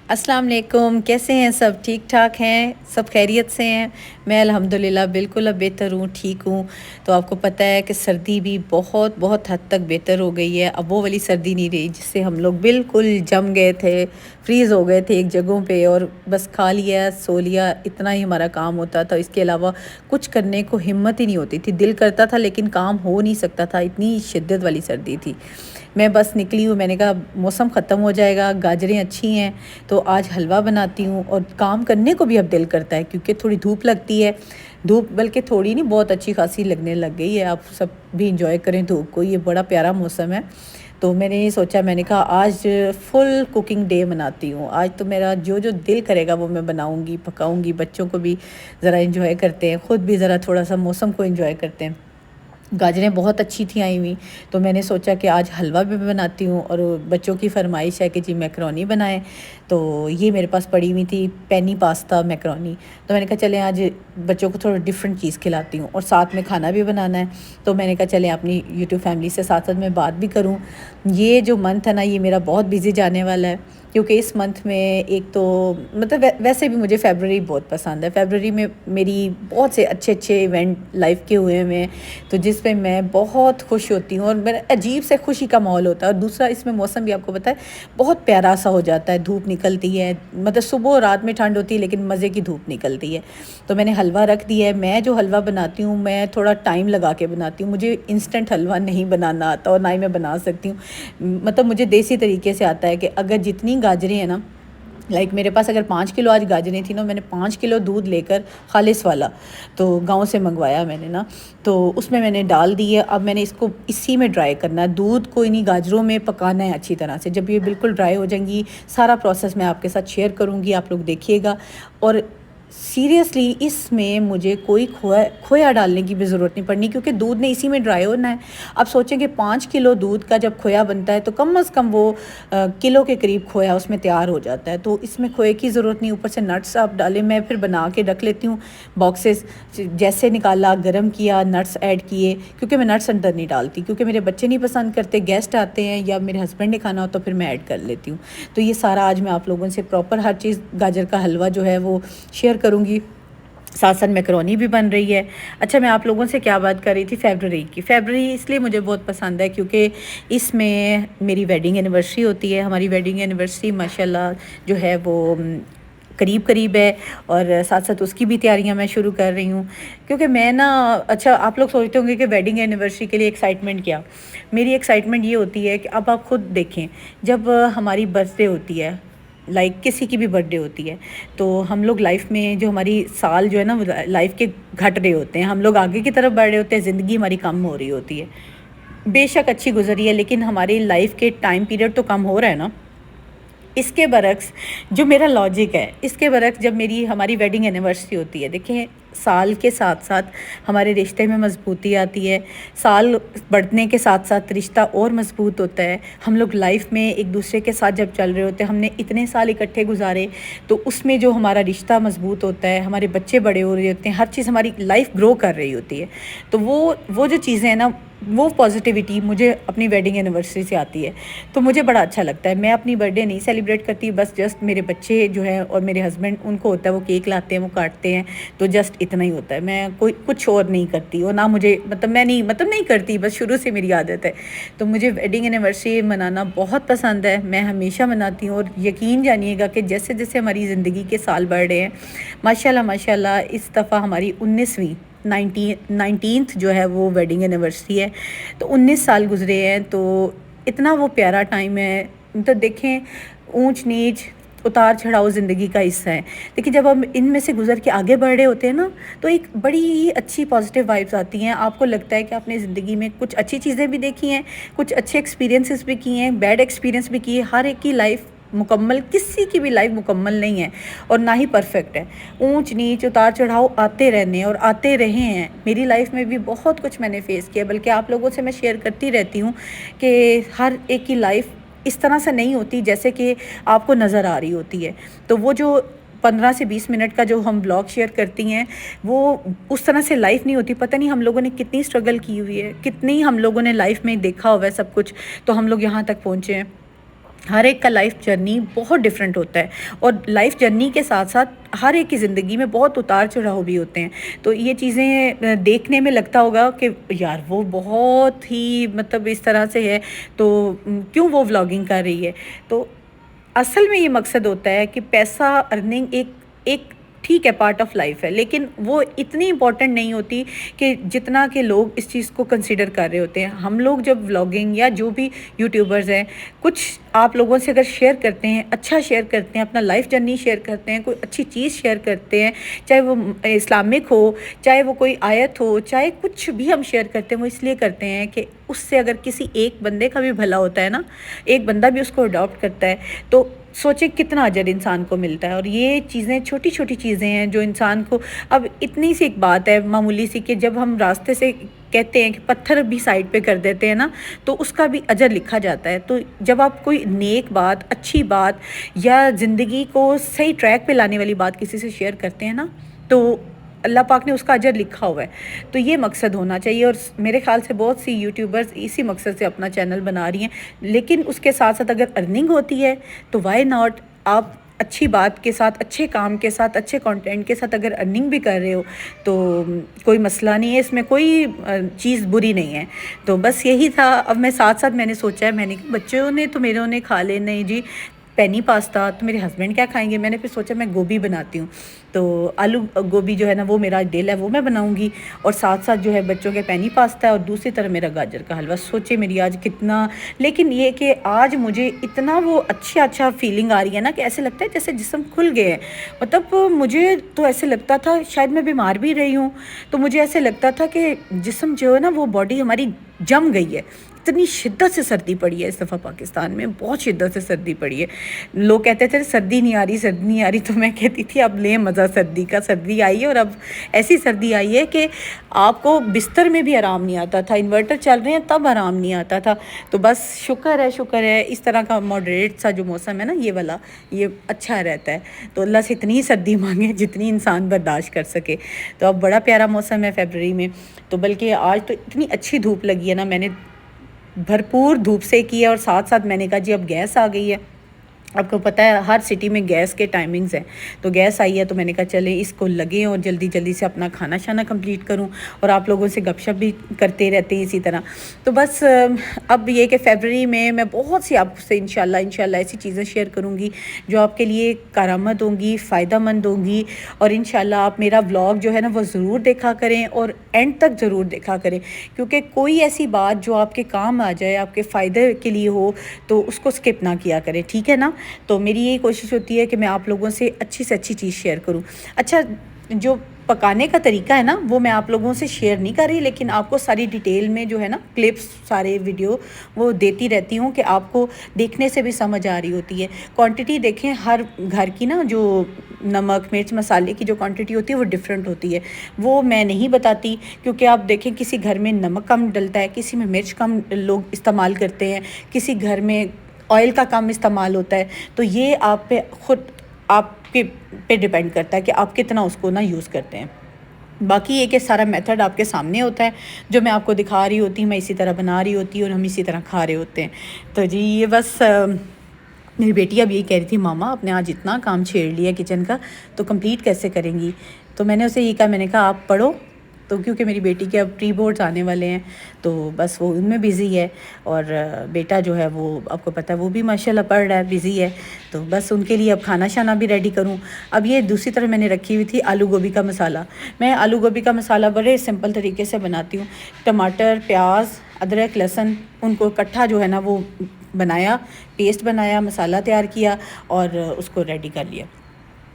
السلام علیکم، کیسے ہیں سب؟ ٹھیک ٹھاک ہیں؟ سب خیریت سے ہیں؟ میں الحمدللہ بالکل اب بہتر ہوں، ٹھیک ہوں۔ تو آپ کو پتہ ہے کہ سردی بھی بہت بہت حد تک بہتر ہو گئی ہے۔ اب وہ والی سردی نہیں رہی جس سے ہم لوگ بالکل جم گئے تھے، فریز ہو گئے تھے ایک جگہوں پہ، اور بس کھا لیا سو لیا، اتنا ہی ہمارا کام ہوتا تھا۔ اس کے علاوہ کچھ کرنے کو ہمت ہی نہیں ہوتی تھی، دل کرتا تھا لیکن کام ہو نہیں سکتا تھا، اتنی شدت والی سردی تھی۔ میں بس نکلی ہوں، میں نے کہا موسم ختم ہو جائے گا، گاجریں اچھی ہیں تو آج حلوہ بناتی ہوں، اور کام کرنے کو بھی اب دل کرتا ہے کیونکہ تھوڑی دھوپ لگتی ہے۔ دھوپ بلکہ تھوڑی نہیں، بہت اچھی خاصی لگنے لگ گئی ہے۔ آپ سب بھی انجوائے کریں دھوپ کو، یہ بڑا پیارا موسم ہے۔ تو میں نے یہ سوچا، میں نے کہا آج فل کوکنگ ڈے مناتی ہوں۔ آج تو میرا جو جو دل کرے گا وہ میں بناؤں گی، پکاؤں گی، بچوں کو بھی ذرا انجوائے کرتے ہیں، خود بھی ذرا تھوڑا سا موسم کو انجوائے کرتے ہیں۔ گاجریں بہت اچھی تھیں آئی ہوئی، تو میں نے سوچا کہ آج حلوہ بھی بناتی ہوں، اور بچوں کی فرمائش ہے کہ جی میکرونی بنائیں۔ تو یہ میرے پاس پڑی ہوئی تھی پینی پاستا میکرونی، تو میں نے کہا چلیں آج بچوں کو تھوڑا ڈفرینٹ چیز کھلاتی ہوں، اور ساتھ میں کھانا بھی بنانا ہے۔ تو میں نے کہا چلیں اپنی یوٹیوب فیملی سے ساتھ ساتھ میں بات بھی کروں۔ یہ جو منتھ ہے نا، یہ میرا بہت بزی جانے والا ہے، کیونکہ اس منتھ میں ایک تو مطلب ویسے بھی مجھے فیبرری بہت پسند ہے۔ فیبرری میں میری بہت سے اچھے اچھے ایونٹ لائف کے ہوئے ہیں، تو جس پہ میں بہت خوش ہوتی ہوں، اور میرا عجیب سے خوشی کا ماحول ہوتا ہے۔ اور دوسرا اس میں موسم بھی آپ کو پتہ ہے بہت پیارا سا ہو جاتا ہے، دھوپ نکلتی ہے، مطلب صبح اور رات میں ٹھنڈ ہوتی ہے لیکن مزے کی دھوپ نکلتی ہے۔ تو میں نے حلوہ رکھ دیا ہے۔ میں جو حلوہ بناتی ہوں میں تھوڑا ٹائم لگا کے بناتی ہوں، مجھے انسٹنٹ حلوہ نہیں بنانا آتا، اور نہ ہی میں بنا سکتی ہوں۔ مطلب مجھے دیسی طریقے سے آتا ہے کہ اگر جتنی گاجریں ہیں نا، لائک میرے پاس اگر 5 کلو آج گاجریں تھیں نا، میں نے 5 کلو دودھ لے کر خالص والا، تو گاؤں سے منگوایا میں نے نا، تو اس میں نے ڈال دی ہے۔ اب میں نے اس کو اسی میں ڈرائی کرنا ہے، دودھ کو انہیں گاجروں میں پکانا ہے اچھی طرح سے۔ جب یہ بالکل ڈرائی ہو جائیں گی، سارا پروسیس میں آپ کے ساتھ شیئر کروں گی، آپ لوگ دیکھیے گا۔ اور سیریسلی اس میں مجھے کوئی کھویا ڈالنے کی بھی ضرورت نہیں پڑنی، کیونکہ دودھ نے اسی میں ڈرائی ہونا ہے۔ آپ سوچیں کہ 5 کلو دودھ کا جب کھویا بنتا ہے تو کم از کم وہ کلو کے قریب کھویا اس میں تیار ہو جاتا ہے، تو اس میں کھوئے کی ضرورت نہیں۔ اوپر سے نٹس آپ ڈالیں، میں پھر بنا کے رکھ لیتی ہوں باکسز، جیسے نکالا گرم کیا نٹس ایڈ کیے، کیونکہ میں نٹس اندر نہیں ڈالتی کیونکہ میرے بچے نہیں پسند کرتے، گیسٹ آتے ہیں یا میرے ہسبینڈ نے کھانا ہو تو پھر میں ایڈ کر لیتی ہوں۔ تو یہ سارا آج میں آپ لوگوں سے پراپر ہر چیز گاجر کا حلوہ جو ہے وہ شیئر کروں گی، ساتھ ساتھ میکرونی بھی بن رہی ہے۔ اچھا، میں آپ لوگوں سے کیا بات کر رہی تھی؟ فیبرری کی۔ فیبرری اس لیے مجھے بہت پسند ہے کیونکہ اس میں میری ویڈنگ اینیورسری ہوتی ہے۔ ہماری ویڈنگ اینیورسری ماشاءاللہ جو ہے وہ قریب قریب ہے، اور ساتھ ساتھ اس کی بھی تیاریاں میں شروع کر رہی ہوں، کیونکہ میں نا اچھا آپ لوگ سوچتے ہوں گے کہ ویڈنگ اینیورسری کے لیے ایکسائٹمنٹ کیا؟ میری ایکسائٹمنٹ یہ ہوتی ہے کہ اب آپ خود دیکھیں، جب ہماری برتھ ڈے ہوتی ہے، لائک کسی کی بھی برتھ ڈے ہوتی ہے، تو ہم لوگ لائف میں جو ہماری سال جو ہے نا لائف کے گھٹ رہے ہوتے ہیں، ہم لوگ آگے کی طرف بڑھ رہے ہوتے ہیں، زندگی ہماری کم ہو رہی ہوتی ہے۔ بے شک اچھی گزری ہے لیکن ہماری لائف کے ٹائم پیریڈ تو کم ہو رہا ہے نا۔ اس کے برعکس جو میرا لاجک ہے، اس کے برعکس جب ہماری ویڈنگ اینیورسری ہوتی ہے، دیکھیں سال کے ساتھ ساتھ ہمارے رشتے میں مضبوطی آتی ہے، سال بڑھنے کے ساتھ ساتھ رشتہ اور مضبوط ہوتا ہے۔ ہم لوگ لائف میں ایک دوسرے کے ساتھ جب چل رہے ہوتے ہیں، ہم نے اتنے سال اکٹھے گزارے، تو اس میں جو ہمارا رشتہ مضبوط ہوتا ہے، ہمارے بچے بڑے ہو رہے ہوتے ہیں، ہر چیز ہماری لائف گرو کر رہی ہوتی ہے، تو وہ جو چیزیں ہیں نا، وہ پازیٹیوٹی مجھے اپنی ویڈنگ اینیورسری سے آتی ہے، تو مجھے بڑا اچھا لگتا ہے۔ میں اپنی برتھ ڈے نہیں سیلیبریٹ کرتی، بس جسٹ میرے بچے جو ہیں اور میرے ہسبینڈ، ان کو ہوتا ہے وہ کیک لاتے ہیں، وہ کاٹتے ہیں، تو جسٹ اتنا ہی ہوتا ہے۔ میں کوئی کچھ اور نہیں کرتی، اور نہ مجھے میں نہیں کرتی، بس شروع سے میری عادت ہے۔ تو مجھے ویڈنگ اینیورسری منانا بہت پسند ہے، میں ہمیشہ مناتی ہوں، اور یقین جانیے گا کہ جیسے جیسے ہماری زندگی کے سال بڑھ رہے ہیں، ماشاءاللہ اس دفعہ ہماری 19th جو ہے وہ ویڈنگ اینیورسری ہے، تو 19 سال گزرے ہیں، تو اتنا وہ پیارا ٹائم ہے۔ تو دیکھیں اونچ نیچ اتار چڑھاؤ زندگی کا حصہ ہے، لیکن جب ہم ان میں سے گزر کے آگے بڑھ رہے ہوتے ہیں نا، تو ایک بڑی ہی اچھی پازیٹیو وائبس آتی ہیں۔ آپ کو لگتا ہے کہ آپ نے زندگی میں کچھ اچھی چیزیں بھی دیکھی ہیں، کچھ اچھے ایکسپیرینسز بھی کیے ہیں، بیڈ ایکسپیرینس بھی کیے۔ ہر ایک کی لائف مکمل، کسی کی بھی لائف مکمل نہیں ہے اور نہ ہی پرفیکٹ ہے۔ اونچ نیچ اتار چڑھاؤ آتے رہنے اور آتے رہے ہیں۔ میری لائف میں بھی بہت کچھ میں نے فیس کیا، بلکہ آپ لوگوں سے میں شیئر کرتی رہتی ہوں کہ ہر ایک کی لائف اس طرح سے نہیں ہوتی جیسے کہ آپ کو نظر آ رہی ہوتی ہے۔ تو وہ جو 15 سے 20 منٹ کا جو ہم بلاگ شیئر کرتی ہیں، وہ اس طرح سے لائف نہیں ہوتی۔ پتہ نہیں ہم لوگوں نے کتنی سٹرگل کی ہوئی ہے، کتنی ہم لوگوں نے لائف میں دیکھا ہوا ہے سب کچھ، تو ہم لوگ یہاں تک پہنچے ہیں۔ ہر ایک کا لائف جرنی بہت ڈفرینٹ ہوتا ہے، اور لائف جرنی کے ساتھ ساتھ ہر ایک کی زندگی میں بہت اتار چڑھاؤ بھی ہوتے ہیں. تو یہ چیزیں دیکھنے میں لگتا ہوگا کہ یار وہ بہت ہی مطلب اس طرح سے ہے، تو کیوں وہ ولاگنگ کر رہی ہے. تو اصل میں یہ مقصد ہوتا ہے کہ پیسہ ارننگ ایک ٹھیک ہے پارٹ آف لائف ہے، لیکن وہ اتنی امپورٹنٹ نہیں ہوتی کہ جتنا کہ لوگ اس چیز کو کنسیڈر کر رہے ہوتے ہیں. ہم لوگ جب ولاگنگ یا جو بھی یوٹیوبرز ہیں، کچھ آپ لوگوں سے اگر شیئر کرتے ہیں، اچھا شیئر کرتے ہیں، اپنا لائف جرنی شیئر کرتے ہیں، کوئی اچھی چیز شیئر کرتے ہیں، چاہے وہ اسلامک ہو، چاہے وہ کوئی آیت ہو، چاہے کچھ بھی ہم شیئر کرتے ہیں، وہ اس لیے کرتے ہیں کہ اس سے اگر کسی ایک بندے کا بھی بھلا ہوتا ہے نا، ایک بندہ بھی اس کو اڈاپٹ کرتا ہے، تو سوچیں کتنا اجر انسان کو ملتا ہے. اور یہ چیزیں چھوٹی چھوٹی چیزیں ہیں جو انسان کو، اب اتنی سی ایک بات ہے معمولی سی، کہ جب ہم راستے سے کہتے ہیں کہ پتھر بھی سائڈ پہ کر دیتے ہیں نا، تو اس کا بھی اجر لکھا جاتا ہے. تو جب آپ کوئی نیک بات، اچھی بات، یا زندگی کو صحیح ٹریک پہ لانے والی بات کسی سے شیئر کرتے ہیں نا، تو اللہ پاک نے اس کا اجر لکھا ہوا ہے. تو یہ مقصد ہونا چاہیے، اور میرے خیال سے بہت سی یوٹیوبرز اسی مقصد سے اپنا چینل بنا رہی ہیں. لیکن اس کے ساتھ ساتھ اگر ارننگ ہوتی ہے تو وائی ناٹ، آپ اچھی بات کے ساتھ، اچھے کام کے ساتھ، اچھے کنٹینٹ کے ساتھ اگر ارننگ بھی کر رہے ہو تو کوئی مسئلہ نہیں ہے، اس میں کوئی چیز بری نہیں ہے. تو بس یہی تھا. اب میں ساتھ ساتھ میں نے سوچا ہے، میں نے بچوں نے تو میرے نے کھا لے، نہیں جی پینی پاستا تو میرے ہسبینڈ کیا کھائیں گے. میں نے پھر سوچا میں گوبھی بناتی ہوں، تو آلو گوبھی جو ہے نا وہ میرا دل ہے، وہ میں بناؤں گی، اور ساتھ ساتھ جو ہے بچوں کے پینی پاستا ہے، اور دوسری طرف میرا گاجر کا حلوہ. سوچے میری آج کتنا، لیکن یہ کہ آج مجھے اتنا وہ اچھا فیلنگ آ رہی ہے نا، کہ ایسے لگتا ہے جیسے جسم کھل گئے ہیں. مطلب مجھے تو ایسے لگتا تھا شاید میں بیمار بھی رہی ہوں، تو مجھے ایسے لگتا تھا کہ جسم جو ہے نا وہ باڈی ہماری جم گئی ہے. اتنی شدت سے سردی پڑی ہے اس دفعہ پاکستان میں، بہت شدت سے سردی پڑی ہے. لوگ کہتے تھے سردی نہیں آ رہی، سردی نہیں آ رہی، تو میں کہتی تھی اب لیں مزہ سردی کا. سردی آئی ہے، اور اب ایسی سردی آئی ہے کہ آپ کو بستر میں بھی آرام نہیں آتا تھا، انورٹر چل رہے ہیں تب آرام نہیں آتا تھا. تو بس شکر ہے اس طرح کا ماڈریٹ سا جو موسم ہے نا، یہ والا، یہ اچھا رہتا ہے. تو اللہ سے اتنی سردی مانگے جتنی انسان برداشت کر سکے. تو اب بڑا پیارا موسم ہے فیبرری میں. تو بلکہ آج تو اتنی اچھی دھوپ لگی ہے نا، میں نے بھرپور دھوپ سے کی ہے، اور ساتھ ساتھ میں نے کہا جی اب گیس آ گئی ہے. آپ کو پتہ ہے ہر سٹی میں گیس کے ٹائمنگز ہیں، تو گیس آئی ہے تو میں نے کہا چلے اس کو لگیں اور جلدی جلدی سے اپنا کھانا شانا کمپلیٹ کروں، اور آپ لوگوں سے گپ شپ بھی کرتے رہتے ہیں اسی طرح. تو بس اب یہ کہ فیبرری میں بہت سی آپ سے انشاءاللہ ایسی چیزیں شیئر کروں گی جو آپ کے لیے کارآمد ہوں گی، فائدہ مند ہوں گی. اور انشاءاللہ آپ میرا ولاگ جو ہے نا وہ ضرور دیکھا کریں، اور اینڈ تک ضرور دیکھا کریں، کیونکہ کوئی ایسی بات جو آپ کے کام آ جائے، آپ کے فائدے کے لیے ہو، تو اس کو سکپ نہ کیا کریں، ٹھیک ہے نا. تو میری یہی کوشش ہوتی ہے کہ میں آپ لوگوں سے اچھی سے اچھی چیز شیئر کروں. اچھا، جو پکانے کا طریقہ ہے نا وہ میں آپ لوگوں سے شیئر نہیں کر رہی، لیکن آپ کو ساری ڈیٹیل میں جو ہے نا کلپس، سارے ویڈیو وہ دیتی رہتی ہوں، کہ آپ کو دیکھنے سے بھی سمجھ آ رہی ہوتی ہے. کوانٹٹی دیکھیں ہر گھر کی نا، جو نمک مرچ مسالے کی جو کوانٹٹی ہوتی ہے وہ ڈفرینٹ ہوتی ہے، وہ میں نہیں بتاتی. کیونکہ آپ دیکھیں کسی گھر میں نمک کم ڈلتا ہے، کسی میں مرچ کم لوگ استعمال کرتے ہیں، کسی گھر میں آئل کا کم استعمال ہوتا ہے. تو یہ آپ پہ خود آپ کے پہ ڈیپینڈ کرتا ہے کہ آپ کتنا اس کو نا یوز کرتے ہیں. باقی یہ کہ سارا میتھڈ آپ کے سامنے ہوتا ہے، جو میں آپ کو دکھا رہی ہوتی ہوں میں اسی طرح بنا رہی ہوتی ہوں، اور ہم اسی طرح کھا رہے ہوتے ہیں. تو جی یہ بس میری بیٹی اب یہی کہہ رہی تھی ماما آپ نے آج اتنا کام چھیڑ لیا کچن کا، تو کمپلیٹ کیسے کریں گی. تو میں نے اسے یہ کہا، میں نے کہا آپ پڑھو. تو کیونکہ میری بیٹی کے اب پری بورڈز آنے والے ہیں، تو بس وہ ان میں بزی ہے، اور بیٹا جو ہے وہ آپ کو پتہ ہے وہ بھی ماشاءاللہ پڑھ رہا ہے، بزی ہے. تو بس ان کے لیے اب کھانا شانا بھی ریڈی کروں. اب یہ دوسری طرف میں نے رکھی ہوئی تھی آلو گوبھی کا مسالہ. میں آلو گوبھی کا مسالہ بڑے سمپل طریقے سے بناتی ہوں. ٹماٹر، پیاز، ادرک، لہسن، ان کو اکٹھا جو ہے نا وہ بنایا، پیسٹ بنایا، مسالہ تیار کیا، اور اس کو ریڈی کر لیا.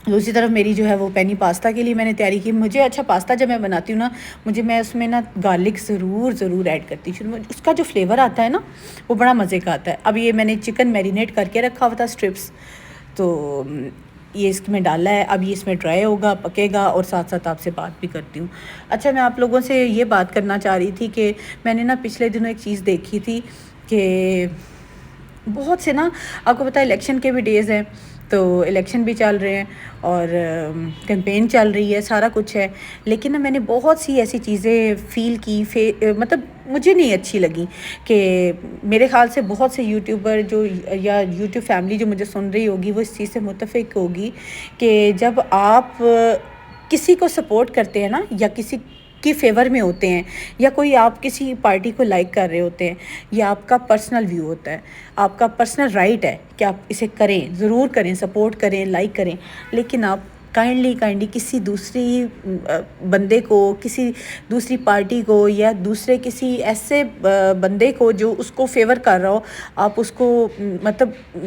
دوسری طرف میری جو ہے وہ پینی پاستا کے لیے میں نے تیاری کی. مجھے اچھا پاستا جب میں بناتی ہوں نا، میں اس میں نا گارلک ضرور ایڈ کرتی ہوں. اس کا جو فلیور آتا ہے نا وہ بڑا مزے کا آتا ہے. اب یہ میں نے چکن میرینیٹ کر کے رکھا ہوا تھا اسٹرپس، تو یہ اس میں ڈالا ہے. اب یہ اس میں ڈرائی ہوگا، پکے گا، اور ساتھ ساتھ آپ سے بات بھی کرتی ہوں. اچھا، میں آپ لوگوں سے یہ بات کرنا چاہ رہی تھی کہ میں نے نا پچھلے دنوں ایک چیز دیکھی تھی کہ بہت سے نا، آپ کو پتہ ہے الیکشن کے بھی ڈیز ہیں، تو الیکشن بھی چل رہے ہیں اور کیمپین چل رہی ہے، سارا کچھ ہے، لیکن نا میں نے بہت سی ایسی چیزیں فیل کی مطلب مجھے نہیں اچھی لگی، کہ میرے خیال سے بہت سے یوٹیوبر جو یا یوٹیوب فیملی جو مجھے سن رہی ہوگی وہ اس چیز سے متفق ہوگی کہ جب آپ کسی کو سپورٹ کرتے ہیں نا، یا کسی کی فیور میں ہوتے ہیں، یا کوئی آپ کسی پارٹی کو لائک کر رہے ہوتے ہیں، یہ آپ کا پرسنل ویو ہوتا ہے، آپ کا پرسنل رائٹ ہے کہ آپ اسے کریں، ضرور کریں، سپورٹ کریں، لائک کریں، لیکن آپ کائنڈلی کسی دوسری بندے کو، کسی دوسری پارٹی کو، یا دوسرے کسی ایسے بندے کو جو اس کو فیور کر رہا ہو، آپ اس کو مطلب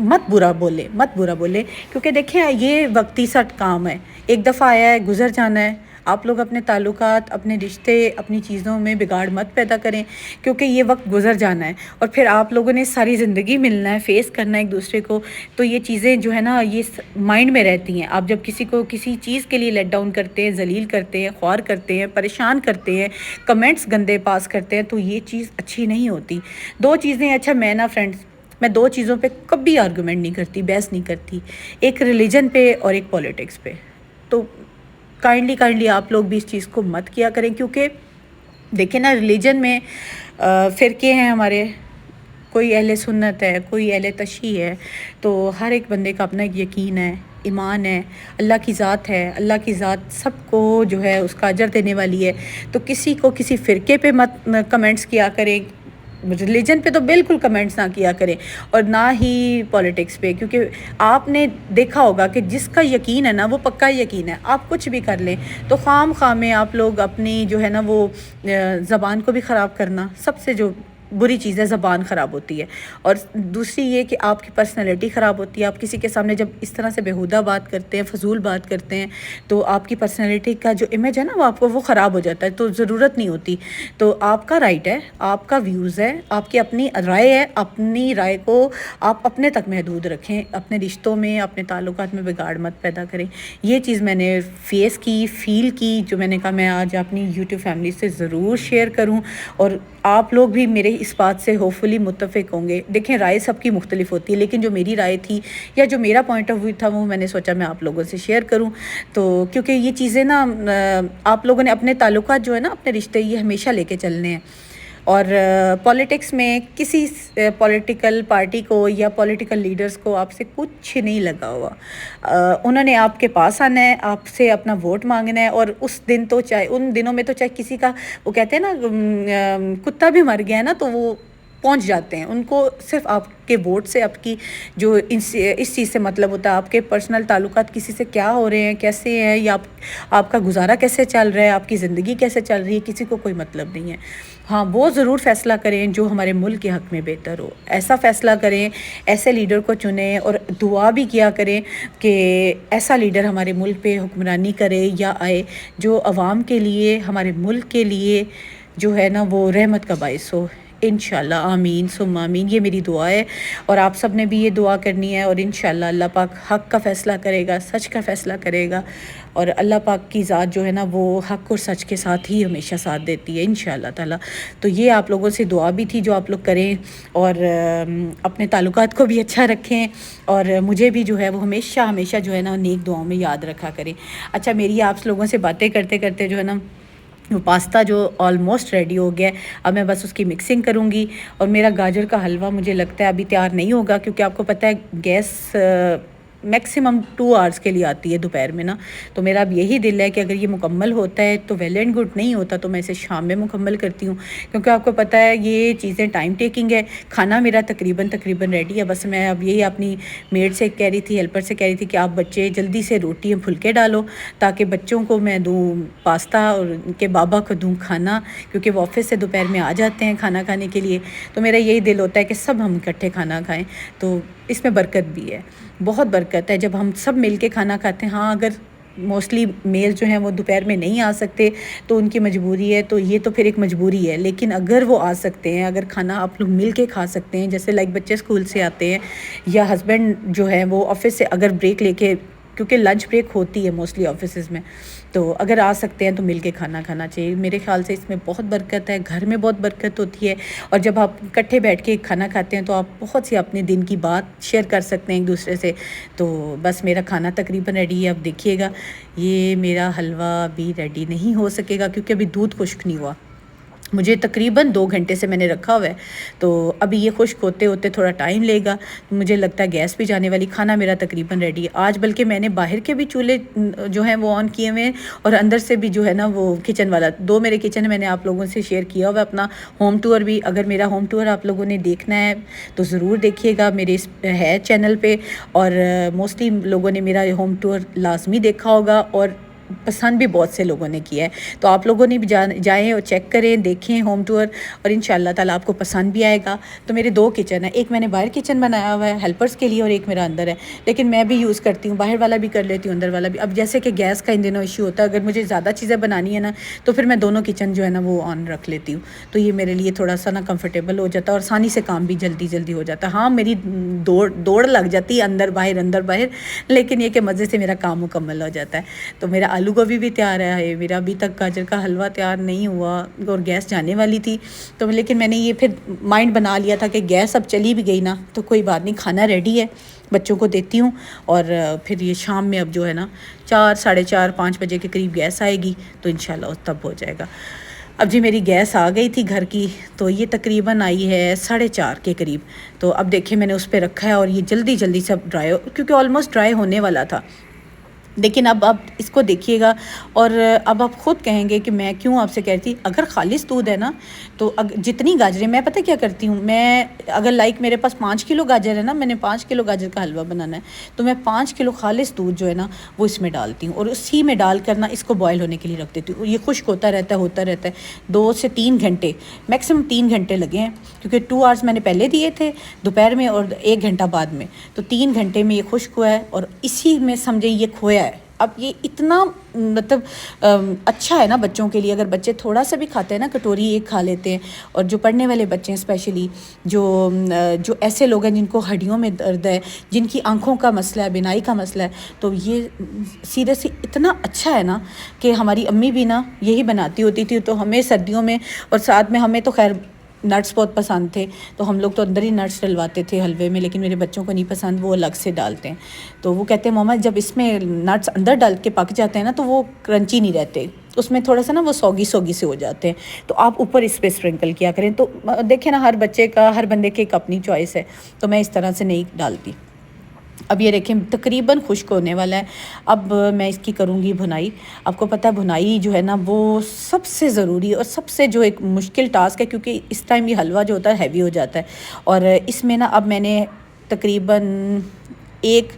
مت برا بولے، کیونکہ دیکھیں یہ وقتی سا کام ہے، ایک دفعہ آیا ہے، گزر جانا ہے۔ آپ لوگ اپنے تعلقات، اپنے رشتے، اپنی چیزوں میں بگاڑ مت پیدا کریں، کیونکہ یہ وقت گزر جانا ہے، اور پھر آپ لوگوں نے ساری زندگی ملنا ہے، فیس کرنا ہے ایک دوسرے کو، تو یہ چیزیں جو ہے نا یہ مائنڈ میں رہتی ہیں۔ آپ جب کسی کو کسی چیز کے لیے لیٹ ڈاؤن کرتے ہیں، ذلیل کرتے ہیں، خوار کرتے ہیں، پریشان کرتے ہیں، کمنٹس گندے پاس کرتے ہیں، تو یہ چیز اچھی نہیں ہوتی۔ دو چیزیں، اچھا میں نا فرینڈز، میں دو چیزوں پہ کبھی آرگومنٹ نہیں کرتی، بحث نہیں کرتی، ایک ریلیجن پہ اور ایک پولیٹکس پہ۔ تو کائنڈلی آپ لوگ بھی اس چیز کو مت کیا کریں، کیونکہ دیکھیں نا ریلیجن میں فرقے ہیں ہمارے، کوئی اہل سنت ہے، کوئی اہل تشیع ہے، تو ہر ایک بندے کا اپنا ایک یقین ہے، ایمان ہے، اللہ کی ذات ہے، اللہ کی ذات سب کو جو ہے اس کا اجر دینے والی ہے۔ تو کسی کو کسی فرقے پہ مت کمنٹس کیا کریں، ریلیجن پہ تو بالکل کمنٹس نہ کیا کریں، اور نہ ہی پولیٹکس پہ، کیونکہ آپ نے دیکھا ہوگا کہ جس کا یقین ہے نا وہ پکا یقین ہے، آپ کچھ بھی کر لیں، تو خواہ میں آپ لوگ اپنی جو ہے نا وہ زبان کو بھی خراب کرنا، سب سے جو بری چیز ہے، زبان خراب ہوتی ہے، اور دوسری یہ کہ آپ کی پرسنالٹی خراب ہوتی ہے۔ آپ کسی کے سامنے جب اس طرح سے بیہودہ بات کرتے ہیں، فضول بات کرتے ہیں، تو آپ کی پرسنالٹی کا جو امیج ہے نا وہ آپ کو وہ خراب ہو جاتا ہے، تو ضرورت نہیں ہوتی۔ تو آپ کا رائٹ ہے، آپ کا ویوز ہے، آپ کی اپنی رائے ہے، اپنی رائے کو آپ اپنے تک محدود رکھیں، اپنے رشتوں میں، اپنے تعلقات میں بگاڑ مت پیدا کریں۔ یہ چیز میں نے فیس کی، فیل کی، جو میں نے کہا میں آج اپنی یوٹیوب فیملی سے ضرور شیئر کروں، اور آپ لوگ بھی میرے اس بات سے ہوپفلی متفق ہوں گے۔ دیکھیں رائے سب کی مختلف ہوتی ہے، لیکن جو میری رائے تھی یا جو میرا پوائنٹ آف ویو تھا وہ میں نے سوچا میں آپ لوگوں سے شیئر کروں۔ تو کیونکہ یہ چیزیں نا آپ لوگوں نے اپنے تعلقات جو ہے نا، اپنے رشتے، یہ ہمیشہ لے کے چلنے ہیں، اور پولیٹکس میں کسی پولیٹیکل پارٹی کو یا پولیٹیکل لیڈرز کو آپ سے کچھ نہیں لگا ہوا۔ انہوں نے آپ کے پاس آنا ہے، آپ سے اپنا ووٹ مانگنا ہے، اور اس دن تو چاہے ان دنوں میں تو چاہے کسی کا، وہ کہتے ہیں نا کتا بھی مر گیا ہے نا تو وہ پہنچ جاتے ہیں، ان کو صرف آپ کے ووٹ سے، آپ کی جو اس چیز سے مطلب ہوتا ہے، آپ کے پرسنل تعلقات کسی سے کیا ہو رہے ہیں، کیسے ہیں، یا آپ کا گزارا کیسے چل رہا ہے، آپ کی زندگی کیسے چل رہی ہے، کسی کو کوئی مطلب نہیں ہے۔ ہاں وہ ضرور فیصلہ کریں جو ہمارے ملک کے حق میں بہتر ہو، ایسا فیصلہ کریں، ایسے لیڈر کو چنیں، اور دعا بھی کیا کریں کہ ایسا لیڈر ہمارے ملک پہ حکمرانی کرے یا آئے جو عوام کے لیے، ہمارے ملک کے لیے جو ہے نا وہ رحمت کا باعث ہو۔ انشاءاللہ، آمین ثم آمین، یہ میری دعا ہے، اور آپ سب نے بھی یہ دعا کرنی ہے، اور انشاءاللہ اللہ پاک حق کا فیصلہ کرے گا، سچ کا فیصلہ کرے گا، اور اللہ پاک کی ذات جو ہے نا وہ حق اور سچ کے ساتھ ہی ہمیشہ ساتھ دیتی ہے انشاءاللہ تعالی۔ تو یہ آپ لوگوں سے دعا بھی تھی جو آپ لوگ کریں، اور اپنے تعلقات کو بھی اچھا رکھیں، اور مجھے بھی جو ہے وہ ہمیشہ جو ہے نا نیک دعاؤں میں یاد رکھا کریں۔ اچھا، میری آپ لوگوں سے باتیں کرتے کرتے جو ہے نا وہ پاستا جو آلموسٹ ریڈی ہو گیا ہے، اب میں بس اس کی مکسنگ کروں گی، اور میرا گاجر کا حلوہ مجھے لگتا ہے ابھی تیار نہیں ہوگا، کیونکہ آپ کو پتہ ہے گیس میکسیمم 2 آورس کے لیے آتی ہے دوپہر میں نا، تو میرا اب یہی دل ہے کہ اگر یہ مکمل ہوتا ہے تو ویل اینڈ گڈ، نہیں ہوتا تو میں اسے شام میں مکمل کرتی ہوں، کیونکہ آپ کو پتہ ہے یہ چیزیں ٹائم ٹیکنگ ہے۔ کھانا میرا تقریباً ریڈی ہے، بس میں اب یہی اپنی میڈ سے کہہ رہی تھی، ہیلپر سے کہہ رہی تھی کہ آپ بچے جلدی سے روٹی پھلکے ڈالو، تاکہ بچوں کو میں دوں پاستا اور ان کے بابا کو دوں کھانا، کیونکہ وہ آفس سے دوپہر میں آ جاتے ہیں کھانا کھانے کے لیے، تو میرا یہی دل ہوتا ہے کہ سب ہم اکٹھے کھانا کھائیں، تو اس میں برکت بھی ہے، بہت برکت ہے جب ہم سب مل کے کھانا کھاتے ہیں۔ ہاں اگر موسٹلی میل جو ہیں وہ دوپہر میں نہیں آ سکتے تو ان کی مجبوری ہے، تو یہ تو پھر ایک مجبوری ہے، لیکن اگر وہ آ سکتے ہیں، اگر کھانا آپ لوگ مل کے کھا سکتے ہیں، جیسے لائک بچے اسکول سے آتے ہیں یا ہسبینڈ جو ہے وہ آفس سے اگر بریک لے کے کیونکہ لنچ بریک ہوتی ہے موسٹلی آفیسز میں، تو اگر آ سکتے ہیں تو مل کے کھانا کھانا چاہیے. میرے خیال سے اس میں بہت برکت ہے، گھر میں بہت برکت ہوتی ہے، اور جب آپ اکٹھے بیٹھ کے کھانا کھاتے ہیں تو آپ بہت سی اپنے دن کی بات شیئر کر سکتے ہیں ایک دوسرے سے. تو بس میرا کھانا تقریباً ریڈی ہے. اب دیکھیے گا، یہ میرا حلوہ ابھی ریڈی نہیں ہو سکے گا کیونکہ ابھی دودھ خشک نہیں ہوا. مجھے تقریباً 2 گھنٹے سے میں نے رکھا ہوا ہے، تو ابھی یہ خشک ہوتے ہوتے تھوڑا ٹائم لے گا. مجھے لگتا ہے گیس بھی جانے والی. کھانا میرا تقریباً ریڈی ہے آج، بلکہ میں نے باہر کے بھی چولہے جو ہیں وہ آن کیے ہوئے ہیں، اور اندر سے بھی جو ہے نا وہ کچن والا. 2 میرے کچن میں نے آپ لوگوں سے شیئر کیا ہوا اپنا ہوم ٹور بھی. اگر میرا ہوم ٹور آپ لوگوں نے دیکھنا ہے تو ضرور دیکھیے گا، میرے ہے چینل پہ. اور موسٹلی لوگوں نے میرا ہوم ٹور لازمی دیکھا ہوگا، اور پسند بھی بہت سے لوگوں نے کیا ہے. تو آپ لوگوں نے بھی جائیں اور چیک کریں، دیکھیں ہوم ٹور، اور ان شاء اللہ تعالیٰ آپ کو پسند بھی آئے گا. تو میرے 2 کچن ہیں، ایک میں نے باہر کچن بنایا ہوا ہے ہیلپرس کے لیے، اور ایک میرا اندر ہے. لیکن میں بھی یوز کرتی ہوں، باہر والا بھی کر لیتی ہوں، اندر والا بھی. اب جیسے کہ گیس کا ان دنوں ایشو ہوتا ہے، اگر مجھے زیادہ چیزیں بنانی ہے نا تو پھر میں دونوں کچن جو ہے نا وہ آن رکھ لیتی ہوں. تو یہ میرے لیے تھوڑا سا نا کمفرٹیبل ہو جاتا ہے، اور آسانی سے کام بھی جلدی جلدی ہو جاتا ہے. ہاں میری دوڑ لگ جاتی ہے اندر باہر، لیکن یہ کہ مزے سے میرا کام مکمل ہو جاتا ہے. تو میرا آلو گوبھی بھی تیار ہے، میرا ابھی تک گاجر کا حلوہ تیار نہیں ہوا، اور گیس جانے والی تھی. تو لیکن میں نے یہ پھر مائنڈ بنا لیا تھا کہ گیس اب چلی بھی گئی نا تو کوئی بات نہیں، کھانا ریڈی ہے، بچوں کو دیتی ہوں. اور پھر یہ شام میں اب جو ہے نا 4 ساڑھے 4 5 بجے کے قریب گیس آئے گی تو انشاءاللہ تب ہو جائے گا. اب جی میری گیس آ گئی تھی گھر کی، تو یہ تقریباً آئی ہے 4:30 کے قریب. تو اب دیکھیں میں نے اس پہ رکھا ہے، اور یہ جلدی جلدی سب ڈرائی کیونکہ آلموسٹ ڈرائی ہونے والا تھا. لیکن اب آپ اس کو دیکھیے گا، اور اب آپ خود کہیں گے کہ میں کیوں آپ سے کہتی. اگر خالص دودھ ہے نا تو جتنی گاجریں، میں پتہ کیا کرتی ہوں، میں اگر لائک میرے پاس 5 کلو گاجر ہے نا، میں نے 5 کلو گاجر کا حلوہ بنانا ہے، تو میں 5 کلو خالص دودھ جو ہے نا وہ اس میں ڈالتی ہوں، اور اسی میں ڈال کر نا اس کو بوائل ہونے کے لیے رکھ دیتی ہوں. یہ خشک ہوتا رہتا ہے 2 سے 3 گھنٹے، میکسیمم 3 گھنٹے لگے ہیں، کیونکہ 2 آورس میں نے پہلے دیے تھے دوپہر میں، اور 1 گھنٹہ بعد میں. تو 3 گھنٹے میں یہ خشک ہوا ہے، اور اسی میں سمجھیں یہ کھویا ہے. اب یہ اتنا مطلب اچھا ہے نا بچوں کے لیے. اگر بچے تھوڑا سا بھی کھاتے ہیں نا، کٹوری ایک کھا لیتے ہیں، اور جو پڑھنے والے بچے ہیں اسپیشلی جو ایسے لوگ ہیں جن کو ہڈیوں میں درد ہے، جن کی آنکھوں کا مسئلہ ہے، بینائی کا مسئلہ ہے، تو یہ سیریسلی اتنا اچھا ہے نا کہ ہماری امی بھی نا یہی بناتی ہوتی تھی. تو ہمیں سردیوں میں، اور ساتھ میں ہمیں تو خیر نٹس بہت پسند تھے، تو ہم لوگ تو اندر ہی نٹس ڈلواتے تھے حلوے میں. لیکن میرے بچوں کو نہیں پسند، وہ الگ سے ڈالتے ہیں. تو وہ کہتے ہیں ماما جب اس میں نٹس اندر ڈال کے پک جاتے ہیں نا تو وہ کرنچی نہیں رہتے، اس میں تھوڑا سا نا وہ سوگی سے ہو جاتے ہیں. تو آپ اوپر اس پہ اسپرنکل کیا کریں. تو دیکھیں نا، ہر بچے کا، ہر بندے کی ایک اپنی چوائس ہے، تو میں اس طرح سے نہیں ڈالتی. اب یہ دیکھیں تقریباً خشک ہونے والا ہے. اب میں اس کی کروں گی بھنائی. آپ کو پتہ ہے بھنائی جو ہے نا وہ سب سے ضروری اور سب سے جو ایک مشکل ٹاسک ہے، کیونکہ اس ٹائم یہ حلوہ جو ہوتا ہے ہیوی ہو جاتا ہے. اور اس میں نا اب میں نے تقریباً 1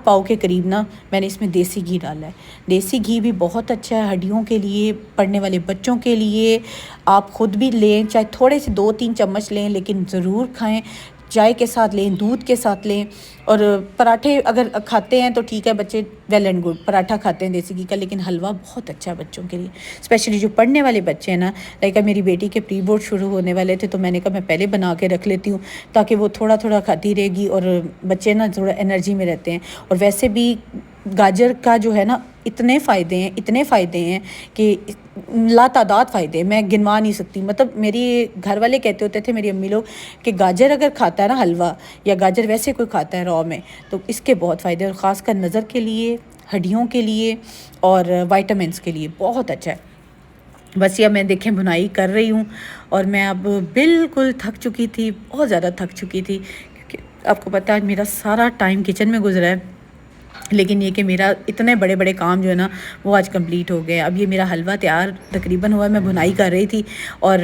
پاؤ کے قریب نا میں نے اس میں دیسی گھی ڈالا ہے. دیسی گھی بھی بہت اچھا ہے ہڈیوں کے لیے، پڑھنے والے بچوں کے لیے. آپ خود بھی لیں، چاہے تھوڑے سے 2-3 چمچ لیں، لیکن ضرور کھائیں. چائے کے ساتھ لیں، دودھ کے ساتھ لیں. اور پراٹھے اگر کھاتے ہیں تو ٹھیک ہے، بچے ویل اینڈ گڈ پراٹھا کھاتے ہیں دیسی گھی کا، لیکن حلوہ بہت اچھا ہے بچوں کے لیے، اسپیشلی جو پڑھنے والے بچے ہیں نا. لائک میری بیٹی کے پری بورڈ شروع ہونے والے تھے، تو میں نے کہا میں پہلے بنا کے رکھ لیتی ہوں تاکہ وہ تھوڑا تھوڑا کھاتی رہے گی، اور بچے نا تھوڑا انرجی میں رہتے ہیں. اور ویسے بھی گاجر کا جو ہے نا اتنے فائدے ہیں کہ لا تعداد فائدے ہیں، میں گنوا نہیں سکتی. مطلب میری گھر والے کہتے ہوتے تھے، میری امی لوگ، کہ گاجر اگر کھاتا ہے نا حلوہ، یا گاجر ویسے کوئی کھاتا ہے رو میں، تو اس کے بہت فائدے ہیں، اور خاص کر نظر کے لیے، ہڈیوں کے لیے، اور وائٹامنس کے لیے بہت اچھا ہے. بس یہ میں دیکھیں بنائی کر رہی ہوں، اور میں اب بالکل تھک چکی تھی، بہت زیادہ تھک چکی تھی، کیونکہ آپ کو پتہ ہے میرا سارا ٹائم کچن میں گزرا ہے. لیکن یہ کہ میرا اتنے بڑے بڑے کام جو ہے نا وہ آج کمپلیٹ ہو گئے. اب یہ میرا حلوہ تیار تقریباً ہوا ہے، میں بنائی کر رہی تھی. اور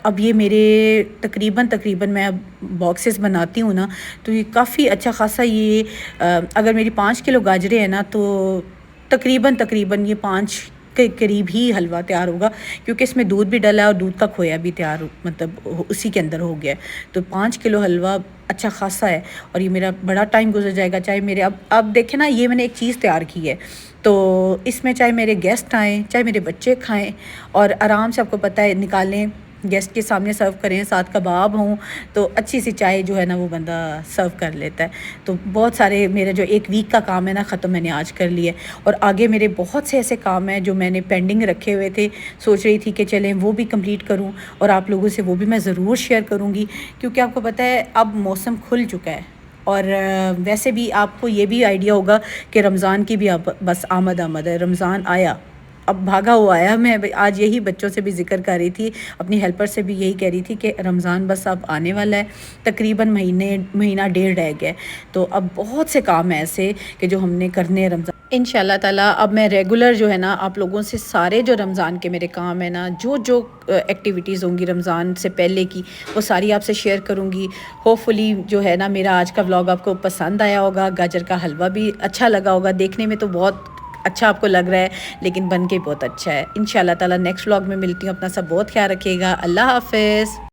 اب یہ میرے تقریباً میں اب باکسز بناتی ہوں نا، تو یہ کافی اچھا خاصا، یہ اگر میری 5 کلو گاجریں ہیں نا تو تقریباً یہ 5 کے قریب ہی حلوہ تیار ہوگا، کیونکہ اس میں دودھ بھی ڈلا ہے، اور دودھ کا کھویا بھی تیار مطلب اسی کے اندر ہو گیا ہے. تو 5 کلو حلوہ اچھا خاصا ہے، اور یہ میرا بڑا ٹائم گزر جائے گا. چاہے میرے اب دیکھیں نا، یہ میں نے ایک چیز تیار کی ہے، تو اس میں چاہے میرے گیسٹ آئیں، چاہے میرے بچے کھائیں، اور آرام سے آپ کو پتہ ہے نکالیں گیسٹ کے سامنے سرو کریں، ساتھ کباب ہوں تو اچھی سی چائے جو ہے نا وہ بندہ سرو کر لیتا ہے. تو بہت سارے میرا جو ایک ویک کا کام ہے نا ختم میں نے آج کر لیا ہے، اور آگے میرے بہت سے ایسے کام ہیں جو میں نے پینڈنگ رکھے ہوئے تھے. سوچ رہی تھی کہ چلیں وہ بھی کمپلیٹ کروں اور آپ لوگوں سے وہ بھی میں ضرور شیئر کروں گی، کیونکہ آپ کو پتہ ہے اب موسم کھل چکا ہے. اور ویسے بھی آپ کو یہ بھی آئیڈیا ہوگا کہ رمضان کی بھی اب بس آمد ہے. رمضان آیا، اب بھاگا ہوا آیا. میں آج یہی بچوں سے بھی ذکر کر رہی تھی، اپنی ہیلپر سے بھی یہی کہہ رہی تھی کہ رمضان بس اب آنے والا ہے، تقریباً مہینہ ڈیڑھ رہ گیا ہے. تو اب بہت سے کام ہیں ایسے کہ جو ہم نے کرنے ہیں رمضان. انشاءاللہ تعالیٰ اب میں ریگولر جو ہے نا آپ لوگوں سے سارے جو رمضان کے میرے کام ہیں نا، جو ایکٹیویٹیز ہوں گی رمضان سے پہلے کی، وہ ساری آپ سے شیئر کروں گی. ہوپ فلی جو ہے نا میرا آج کا ولاگ آپ کو پسند آیا ہوگا. گاجر کا حلوہ بھی اچھا لگا ہوگا، دیکھنے میں تو بہت اچھا آپ کو لگ رہا ہے لیکن بن کے بہت اچھا ہے. انشاءاللہ تعالیٰ نیکسٹ ولاگ میں ملتی ہوں. اپنا سب بہت خیال رکھیے گا. اللہ حافظ.